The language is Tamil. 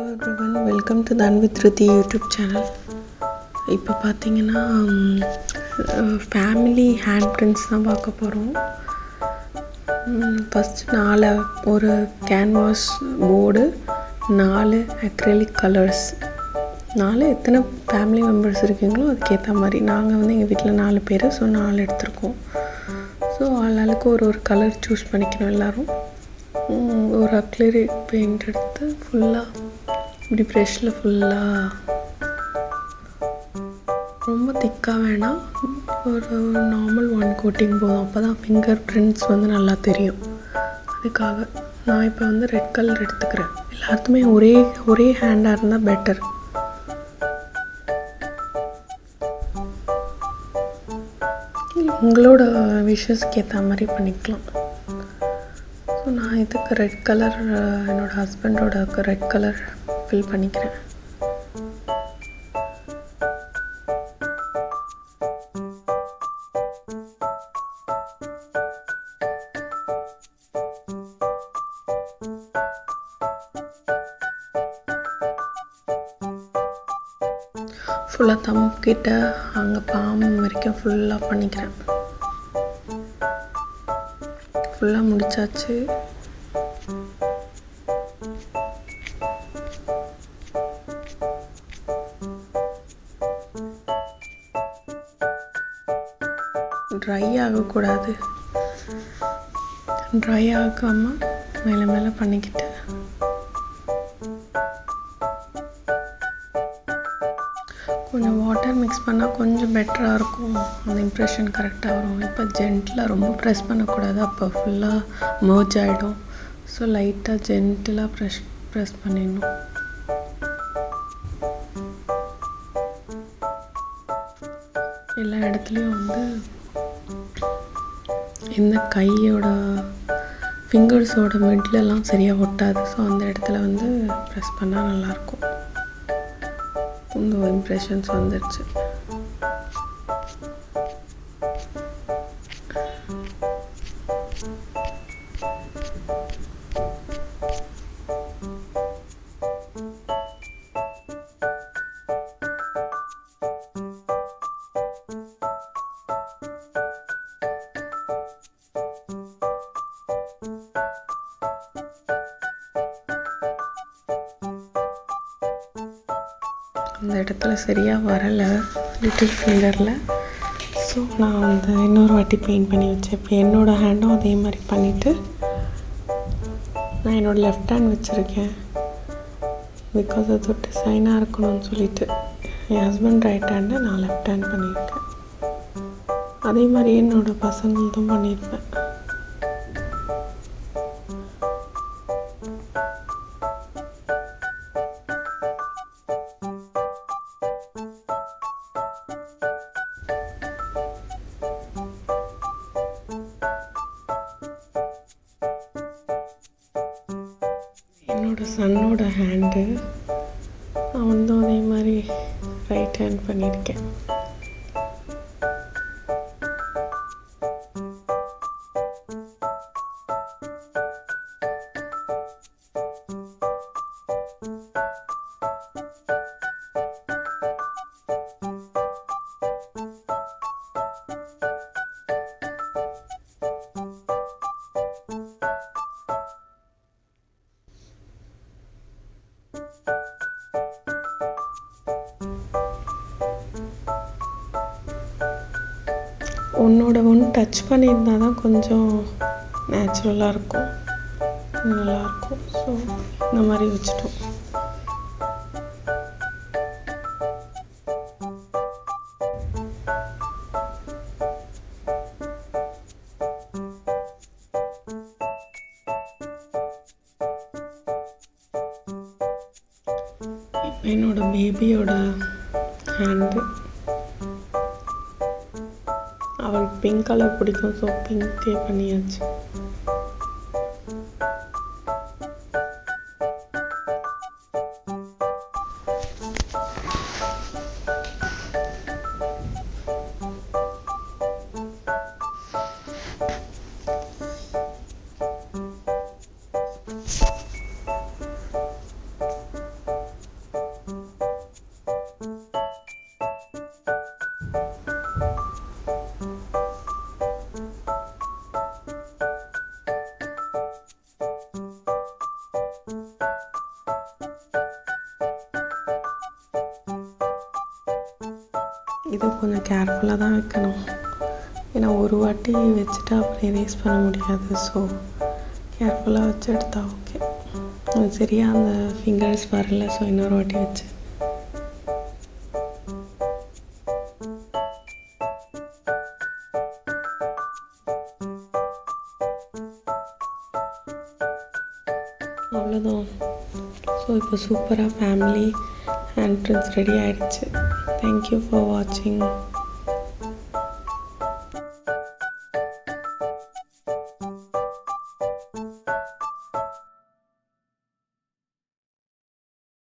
ஹலோ எவ்ரிவன், வெல்கம் டு தன் வித் ருதி யூடியூப் சேனல். இப்போ பார்த்தீங்கன்னா ஃபேமிலி ஹேண்ட் பிரிண்ட்ஸ் தான் பார்க்க போகிறோம். ஃபஸ்ட்டு ஒரு கேன்வாஸ் போர்டு, 4 அக்ரிலிக் கலர்ஸ். எத்தனை ஃபேமிலி மெம்பர்ஸ் இருக்கீங்களோ அதுக்கேற்ற மாதிரி. நாங்கள் எங்கள் வீட்டில் 4 பேர், ஸோ 4 எடுத்திருக்கோம். ஸோ ஆளுக்கு ஒரு கலர் சூஸ் பண்ணிக்கணும் எல்லோரும். ஒரு அக்ரிலிக் பெயிண்ட் எடுத்து ஃபுல்லாக இப்படி ப்ரெஷ்ஷில் ஃபுல்லாக, ரொம்ப திக்காக வேணாம், ஒரு நார்மல் 1 கோட்டிங் போதும். அப்போ தான் ஃபிங்கர் பிரிண்ட்ஸ் நல்லா தெரியும். அதுக்காக நான் இப்போ ரெட் கலர் எடுத்துக்கிறேன். எல்லாத்துமே ஒரே ஹேண்டாக இருந்தால் பெட்டர். உங்களோட விஷஸ்க்கு ஏற்ற மாதிரி பண்ணிக்கலாம். ஸோ நான் இதுக்கு ரெட் கலர், என்னோடய ஹஸ்பண்டோட ரெட் கலர் ஃபில் பண்ணிக்கிறேன். ஃபுல்லாக தம்கிட்ட அங்கே பாம் வரைக்கும் ஃபுல்லாக பண்ணிக்கிறேன். ஃபுல்லாக முடிச்சாச்சு. ட்ரை ஆகக்கூடாது. ட்ரை ஆகாமல் மேலே பண்ணிக்கிட்டு கொஞ்சம் வாட்டர் மிக்ஸ் பண்ணால் கொஞ்சம் பெட்டராக இருக்கும். அந்த இம்ப்ரெஷன் கரெக்டாக வரும். இப்போ ஜென்டிலாக ரொம்ப ப்ரெஸ் பண்ணக்கூடாது, அப்போ ஃபுல்லாக மர்ஜ் ஆகிடும். ஸோ லைட்டாக ஜென்டிலாக ப்ரெஸ் பண்ணிடணும். எல்லா இடத்துலையும் இந்த கையோட ஃபிங்கர்ஸோட மிட்லெலாம் சரியாக ஒட்டாது. ஸோ அந்த இடத்துல ப்ரெஸ் பண்ணால் நல்லாயிருக்கும். இந்த இம்ப்ரெஷன்ஸ் வந்துடுச்சு. அந்த இடத்துல சரியாக வரலை லிட்டில் ஃபிங்கரில். ஸோ நான் இன்னொரு வாட்டி பெயிண்ட் பண்ணி வச்சேன். இப்போ என்னோடய ஹேண்டும் அதே மாதிரி பண்ணிவிட்டு நான் என்னோடய லெஃப்ட் ஹேண்ட் வச்சுருக்கேன். பிகாஸ் அது ஒரு டிசைனாக இருக்கணும்னு சொல்லிட்டு என் ஹஸ்பண்ட் ரைட் ஹேண்டு, நான் லெஃப்ட் ஹேண்ட் பண்ணியிருக்கேன். அதே மாதிரி என்னோடய பசங்களுக்கும் பண்ணியிருப்பேன். என்னோடய சன்னோட ஹேண்டு அவன் அதே மாதிரி ரைட் ஹேண்ட் பண்ணியிருக்கேன். ஒன்று டச் பண்ணியிருந்தால் தான் கொஞ்சம் நேச்சுரலாக இருக்கும், நல்லாயிருக்கும். ஸோ இந்த மாதிரி வச்சுட்டோம். இப்போ என்னோடய பேபியோட ஹேண்டு, அவளுக்கு பிங்க் கலர் பிடிக்கும். ஸோ பிங்க்கே பண்ணியாச்சு. இது கொஞ்சம் கேர்ஃபுல்லாக தான் வைக்கணும், ஏன்னா ஒரு வாட்டி வச்சுட்டு அப்புறம் எரேஸ் பண்ண முடியாது. ஸோ கேர்ஃபுல்லாக வச்சு எடுத்தா ஓகே. அது சரியாக அந்த ஃபிங்கர்ஸ் வரல, ஸோ இன்னொரு வாட்டி வச்சு. அவ்வளோதான். ஸோ இப்போ சூப்பராக ஃபேமிலி ஹேண்ட் பிரிண்ட்ஸ் ரெடி ஆகிடுச்சு. தேங்க்யூ ஃபார் வாட்சிங்.